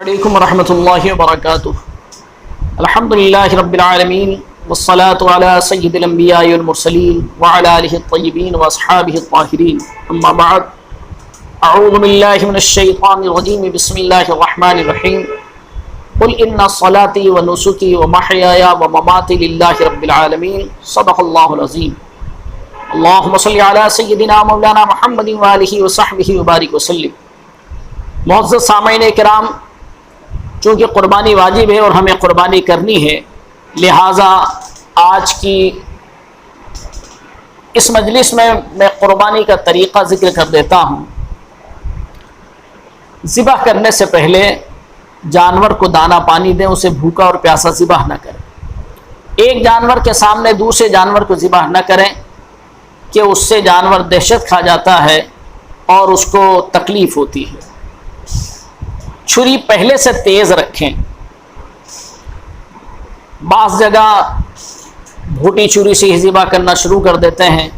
علیکم ورحمۃ اللہ وبرکاتہ۔ الحمدللہ رب العالمین والصلاة علی سید الانبیاء والمرسلین وعلی آلہ الطیبین واصحابہ الطاہرین، اما بعد، اعوذ باللہ من الشیطان الرجیم، بسم اللہ الرحمن الرحیم۔ قل ان صلاتی ونسکی ومحیای ومماتی للہ رب العالمین، صدق اللہ العظیم۔ اللہم صلی علی سیدنا مولانا محمد وآلہ وصحبہ وبارک وسلم۔ معزز سامعین کرام، چونکہ قربانی واجب ہے اور ہمیں قربانی کرنی ہے، لہٰذا آج کی اس مجلس میں قربانی کا طریقہ ذکر کر دیتا ہوں۔ ذبح کرنے سے پہلے جانور کو دانہ پانی دیں، اسے بھوکا اور پیاسا ذبح نہ کریں۔ ایک جانور کے سامنے دوسرے جانور کو ذبح نہ کریں کہ اس سے جانور دہشت کھا جاتا ہے اور اس کو تکلیف ہوتی ہے۔ چھری پہلے سے تیز رکھیں۔ بعض جگہ بھوٹی چھری سے ہی ذبح کرنا شروع کر دیتے ہیں،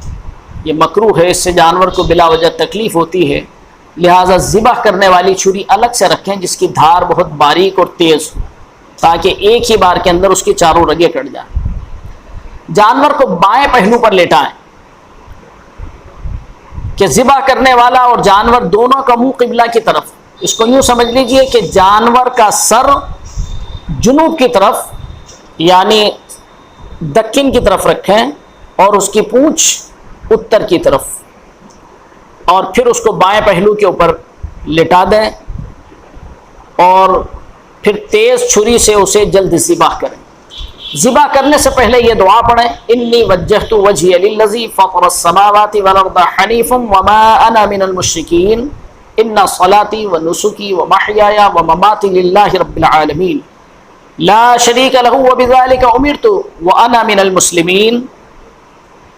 یہ مکروہ ہے، اس سے جانور کو بلا وجہ تکلیف ہوتی ہے، لہٰذا ذبح کرنے والی چھری الگ سے رکھیں جس کی دھار بہت باریک اور تیز ہو، تاکہ ایک ہی بار کے اندر اس کی چاروں رگیں کٹ جائیں۔ جانور کو بائیں پہلو پر لیٹائیں کہ ذبح کرنے والا اور جانور دونوں کا منہ قبلہ کی طرف۔ اس کو یوں سمجھ لیجئے کہ جانور کا سر جنوب کی طرف یعنی دکن کی طرف رکھیں اور اس کی پونچھ اتر کی طرف، اور پھر اس کو بائیں پہلو کے اوپر لٹا دیں اور پھر تیز چھری سے اسے جلد ذبح کریں۔ ذبح کرنے سے پہلے یہ دعا پڑھیں، انی وجہت وجہی للذی فطر السماوات والارض حنیفا وما انا من المشرکین، ان صلاتی و نسکی و محیای و مماتی للہ رب العالمین لا شریک لہ وبذالک امرت وانا من المسلمین۔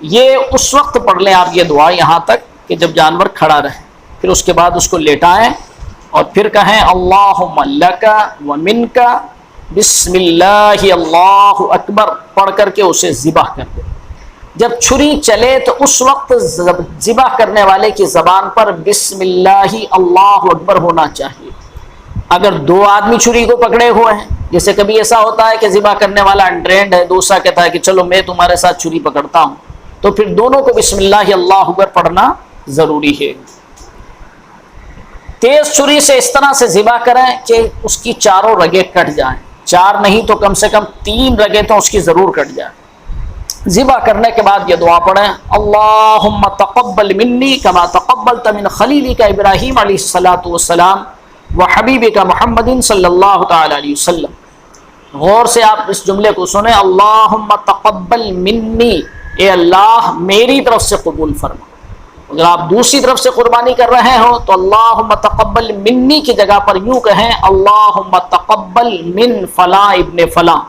یہ اس وقت پڑھ لیں آپ یہ دعا یہاں تک کہ جب جانور کھڑا رہے، پھر اس کے بعد اس کو لیٹائیں اور پھر کہیں اللہم لک و منک بسم اللہ اللہ اکبر پڑھ کر کے اسے ذبح کر دیں۔ جب چھری چلے تو اس وقت ذبح کرنے والے کی زبان پر بسم اللہ اللہ اکبر ہونا چاہیے۔ اگر دو آدمی چھری کو پکڑے ہوئے ہیں، جیسے کبھی ایسا ہوتا ہے کہ ذبح کرنے والا انٹرینڈ ہے، دوسرا کہتا ہے کہ چلو میں تمہارے ساتھ چھری پکڑتا ہوں، تو پھر دونوں کو بسم اللہ اللہ اکبر پڑھنا ضروری ہے۔ تیز چھری سے اس طرح سے ذبح کریں کہ اس کی چاروں رگیں کٹ جائیں، چار نہیں تو کم سے کم 3 رگیں تو اس کی ضرور کٹ جائیں۔ ذبح کرنے کے بعد یہ دعا پڑھیں، اللہم تقبل منی کما تقبلت من خلیلک ابراہیم علیہ الصلاۃ والسلام و حبیبک محمد صلی اللہ تعالی علیہ وسلم۔ غور سے آپ اس جملے کو سنیں، اللہم تقبل منی، اے اللہ میری طرف سے قبول فرما۔ اگر آپ دوسری طرف سے قربانی کر رہے ہو تو اللہم تقبل منی کی جگہ پر یوں کہیں، اللہم تقبل من فلاں ابن فلاں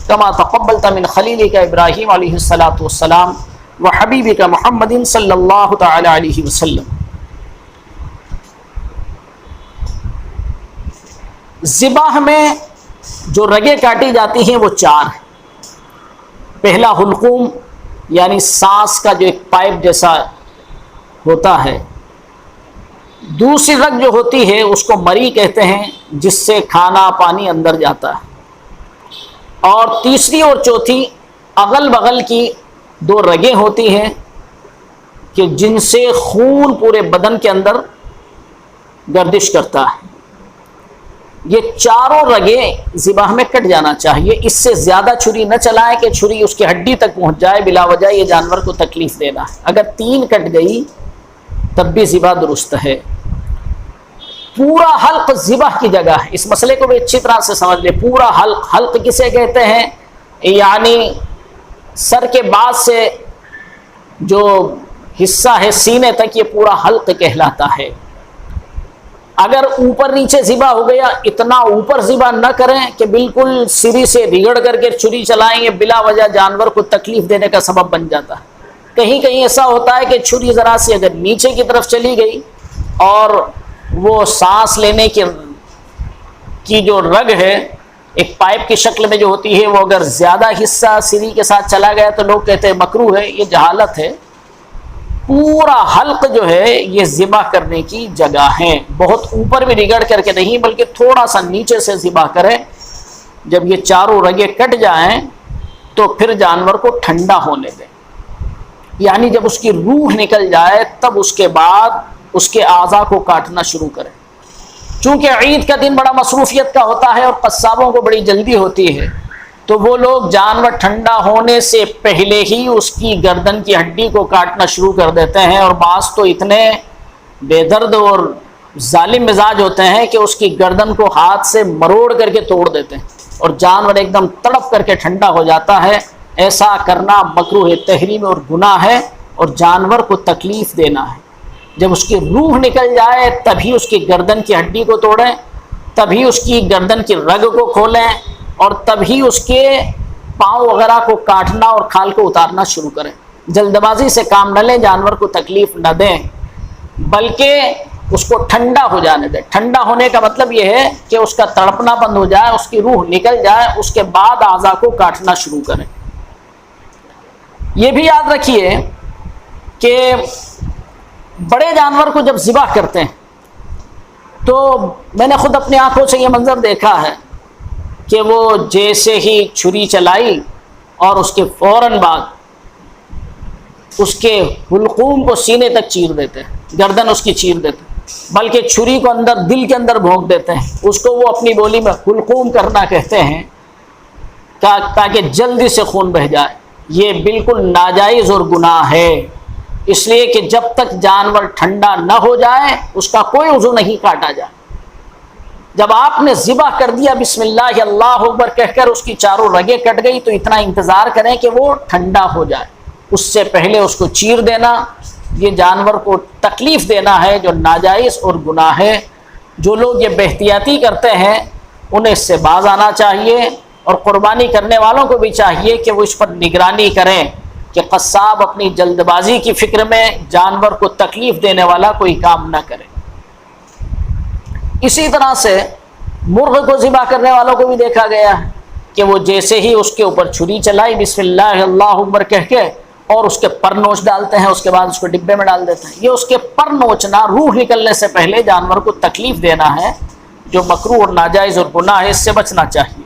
کما تقبلت من خلیلک ابراہیم علیہ الصلاۃ والسلام و حبیبک محمد صلی اللہ تعالی علیہ وسلم۔ ذبح میں جو رگیں کاٹی جاتی ہیں وہ 4 ہیں۔ پہلا حلقوم یعنی سانس کا جو ایک پائپ جیسا ہوتا ہے، دوسری رگ جو ہوتی ہے اس کو مری کہتے ہیں جس سے کھانا پانی اندر جاتا ہے، اور تیسری اور چوتھی اغل بغل کی 2 رگیں ہوتی ہیں کہ جن سے خون پورے بدن کے اندر گردش کرتا ہے۔ یہ چاروں رگیں ذبح میں کٹ جانا چاہیے، اس سے زیادہ چھری نہ چلائیں کہ چھری اس کی ہڈی تک پہنچ جائے، بلا وجہ یہ جانور کو تکلیف دینا ہے۔ اگر 3 کٹ گئی تب بھی ذبح درست ہے۔ پورا حلق ذبح کی جگہ ہے، اس مسئلے کو بھی اچھی طرح سے سمجھ لیں۔ پورا حلق، حلق کسے کہتے ہیں؟ یعنی سر کے بعد سے جو حصہ ہے سینے تک، یہ پورا حلق کہلاتا ہے۔ اگر اوپر نیچے ذبح ہو گیا، اتنا اوپر ذبح نہ کریں کہ بالکل سری سے رگڑ کر کے چھری چلائیں، یہ بلا وجہ جانور کو تکلیف دینے کا سبب بن جاتا ہے۔ کہیں کہیں ایسا ہوتا ہے کہ چھری ذرا سی اگر نیچے کی طرف چلی گئی اور وہ سانس لینے کی جو رگ ہے ایک پائپ کی شکل میں جو ہوتی ہے، وہ اگر زیادہ حصہ سری کے ساتھ چلا گیا تو لوگ کہتے ہیں مکروہ ہے، یہ جہالت ہے۔ پورا حلق جو ہے یہ ذبح کرنے کی جگہ ہے، بہت اوپر بھی رگڑ کر کے نہیں بلکہ تھوڑا سا نیچے سے ذبح کریں۔ جب یہ چاروں رگیں کٹ جائیں تو پھر جانور کو ٹھنڈا ہونے دیں، یعنی جب اس کی روح نکل جائے تب اس کے بعد اس کے اعضاء کو کاٹنا شروع کریں۔ چونکہ عید کا دن بڑا مصروفیت کا ہوتا ہے اور قصابوں کو بڑی جلدی ہوتی ہے، تو وہ لوگ جانور ٹھنڈا ہونے سے پہلے ہی اس کی گردن کی ہڈی کو کاٹنا شروع کر دیتے ہیں، اور بعض تو اتنے بے درد اور ظالم مزاج ہوتے ہیں کہ اس کی گردن کو ہاتھ سے مروڑ کر کے توڑ دیتے ہیں اور جانور ایک دم تڑپ کر کے ٹھنڈا ہو جاتا ہے۔ ایسا کرنا مکروہ تحریم اور گناہ ہے اور جانور کو تکلیف دینا ہے۔ جب اس کی روح نکل جائے تبھی اس کی گردن کی ہڈی کو توڑیں، تبھی اس کی گردن کی رگ کو کھولیں اور تبھی اس کے پاؤں وغیرہ کو کاٹنا اور کھال کو اتارنا شروع کریں۔ جلد بازی سے کام نہ لیں، جانور کو تکلیف نہ دیں، بلکہ اس کو ٹھنڈا ہو جانے دیں۔ ٹھنڈا ہونے کا مطلب یہ ہے کہ اس کا تڑپنا بند ہو جائے، اس کی روح نکل جائے، اس کے بعد اعضاء کو کاٹنا شروع کریں۔ یہ بھی یاد رکھیے کہ بڑے جانور کو جب ذبح کرتے ہیں تو میں نے خود اپنی آنکھوں سے یہ منظر دیکھا ہے کہ وہ جیسے ہی چھری چلائی اور اس کے فوراً بعد اس کے حلقوم کو سینے تک چیر دیتے ہیں، گردن اس کی چیر دیتے ہیں، بلکہ چھری کو اندر دل کے اندر بھونک دیتے ہیں۔ اس کو وہ اپنی بولی میں حلقوم کرنا کہتے ہیں، تاکہ جلدی سے خون بہہ جائے۔ یہ بالکل ناجائز اور گناہ ہے، اس لیے کہ جب تک جانور ٹھنڈا نہ ہو جائے اس کا کوئی عضو نہیں کاٹا جائے۔ جب آپ نے ذبح کر دیا بسم اللہ اللہ اکبر کہہ کر اس کی چاروں رگیں کٹ گئی تو اتنا انتظار کریں کہ وہ ٹھنڈا ہو جائے، اس سے پہلے اس کو چیر دینا یہ جانور کو تکلیف دینا ہے جو ناجائز اور گناہ ہے۔ جو لوگ یہ بے احتیاطی کرتے ہیں انہیں اس سے باز آنا چاہیے، اور قربانی کرنے والوں کو بھی چاہیے کہ وہ اس پر نگرانی کریں کہ قصاب اپنی جلد بازی کی فکر میں جانور کو تکلیف دینے والا کوئی کام نہ کرے۔ اسی طرح سے مرغ کو ذبح کرنے والوں کو بھی دیکھا گیا ہے کہ وہ جیسے ہی اس کے اوپر چھری چلائی بسم اللہ اللہ اکبر کہہ کے اور اس کے پر نوچ ڈالتے ہیں، اس کے بعد اس کو ڈبے میں ڈال دیتے ہیں۔ یہ اس کے پر نوچنا روح نکلنے سے پہلے جانور کو تکلیف دینا ہے جو مکروہ اور ناجائز اور گناہ ہے، اس سے بچنا چاہیے۔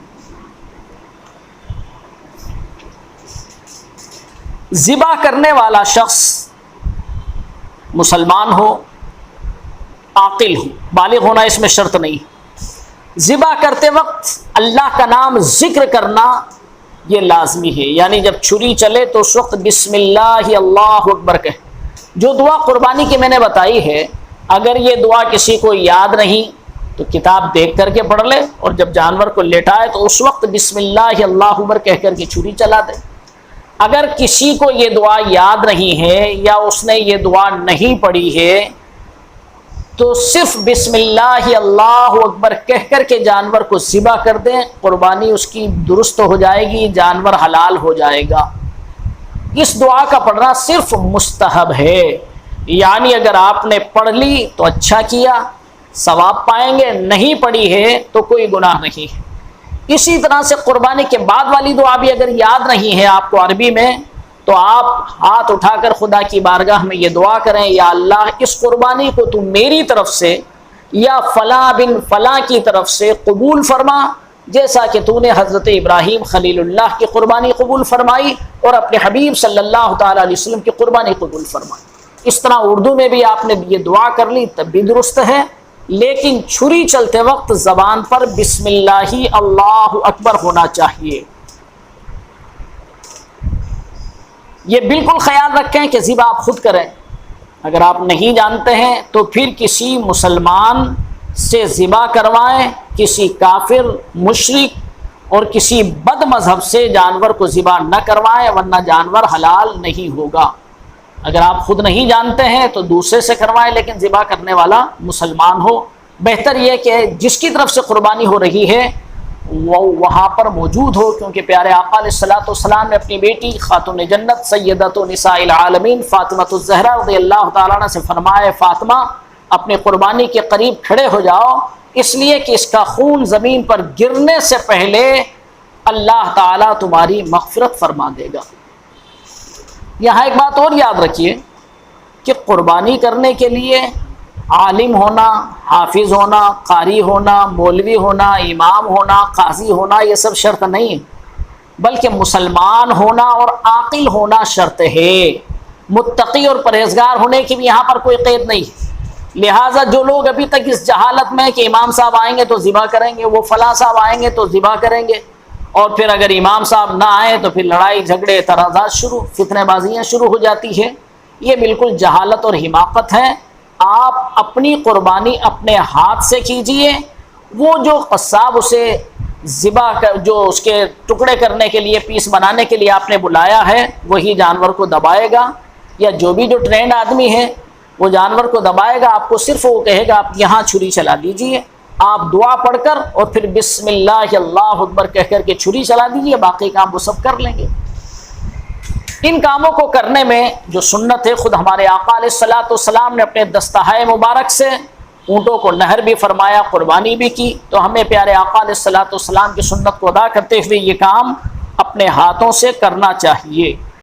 ذبح کرنے والا شخص مسلمان ہو، عاقل ہو، بالغ ہونا اس میں شرط نہیں۔ ذبح کرتے وقت اللہ کا نام ذکر کرنا یہ لازمی ہے، یعنی جب چھری چلے تو اس وقت بسم اللہ اللہ اکبر کہے۔ جو دعا قربانی کی میں نے بتائی ہے، اگر یہ دعا کسی کو یاد نہیں تو کتاب دیکھ کر کے پڑھ لے، اور جب جانور کو لیٹائے تو اس وقت بسم اللہ اللہ اکبر کہہ کر کے چھری چلا دے۔ اگر کسی کو یہ دعا یاد نہیں ہے یا اس نے یہ دعا نہیں پڑھی ہے تو صرف بسم اللہ اللہ اکبر کہہ کر کے جانور کو ذبح کر دیں، قربانی اس کی درست ہو جائے گی، جانور حلال ہو جائے گا۔ اس دعا کا پڑھنا صرف مستحب ہے، یعنی اگر آپ نے پڑھ لی تو اچھا کیا، ثواب پائیں گے، نہیں پڑھی ہے تو کوئی گناہ نہیں ہے۔ اسی طرح سے قربانی کے بعد والی دعا بھی اگر یاد نہیں ہے آپ کو عربی میں تو آپ ہاتھ اٹھا کر خدا کی بارگاہ میں یہ دعا کریں، یا اللہ اس قربانی کو تو میری طرف سے یا فلاں بن فلاں کی طرف سے قبول فرما، جیسا کہ تو نے حضرت ابراہیم خلیل اللہ کی قربانی قبول فرمائی اور اپنے حبیب صلی اللہ تعالیٰ علیہ وسلم کی قربانی قبول فرمائی۔ اس طرح اردو میں بھی آپ نے یہ دعا کر لی تب بھی درست ہے، لیکن چھری چلتے وقت زبان پر بسم اللہ اللہ اکبر ہونا چاہیے۔ یہ بالکل خیال رکھیں کہ ذبح آپ خود کریں، اگر آپ نہیں جانتے ہیں تو پھر کسی مسلمان سے ذبح کروائیں، کسی کافر، مشرک اور کسی بد مذہب سے جانور کو ذبح نہ کروائیں، ورنہ جانور حلال نہیں ہوگا۔ اگر آپ خود نہیں جانتے ہیں تو دوسرے سے کروائیں، لیکن ذبح کرنے والا مسلمان ہو۔ بہتر یہ کہ جس کی طرف سے قربانی ہو رہی ہے وہ وہاں پر موجود ہو، کیونکہ پیارے آقا علیہ الصلوۃ والسلام نے اپنی بیٹی خاتون جنت سیدۃ نساء العالمین فاطمہ الزہرا رضی اللہ تعالیٰ عنہ سے فرمایا، فاطمہ اپنی قربانی کے قریب کھڑے ہو جاؤ، اس لیے کہ اس کا خون زمین پر گرنے سے پہلے اللہ تعالیٰ تمہاری مغفرت فرما دے گا۔ یہاں ایک بات اور یاد رکھیے کہ قربانی کرنے کے لیے عالم ہونا، حافظ ہونا، قاری ہونا، مولوی ہونا، امام ہونا، قاضی ہونا یہ سب شرط نہیں ہے، بلکہ مسلمان ہونا اور عاقل ہونا شرط ہے۔ متقی اور پرہیزگار ہونے کی بھی یہاں پر کوئی قید نہیں ہے۔ لہٰذا جو لوگ ابھی تک اس جہالت میں کہ امام صاحب آئیں گے تو ذبح کریں گے، وہ فلاں صاحب آئیں گے تو ذبح کریں گے، اور پھر اگر امام صاحب نہ آئیں تو پھر لڑائی جھگڑے اعتراضات شروع، فتنہ بازیاں شروع ہو جاتی ہے، یہ بالکل جہالت اور حماقت ہے۔ آپ اپنی قربانی اپنے ہاتھ سے کیجئے، وہ جو قصاب اسے ذبح جو اس کے ٹکڑے کرنے کے لیے، پیس بنانے کے لیے آپ نے بلایا ہے، وہی جانور کو دبائے گا، یا جو بھی جو ٹرینڈ آدمی ہے وہ جانور کو دبائے گا، آپ کو صرف وہ کہے گا آپ یہاں چھری چلا دیجئے، آپ دعا پڑھ کر اور پھر بسم اللہ اللہ اکبر کہہ کر کے چھری چلا دیجئے، باقی کام وہ سب کر لیں گے۔ ان کاموں کو کرنے میں جو سنت ہے، خود ہمارے آقا علیہ الصلوۃ والسلام نے اپنے دستہائے مبارک سے اونٹوں کو نہر بھی فرمایا، قربانی بھی کی، تو ہمیں پیارے آقا علیہ الصلوۃ والسلام کی سنت کو ادا کرتے ہوئے یہ کام اپنے ہاتھوں سے کرنا چاہیے۔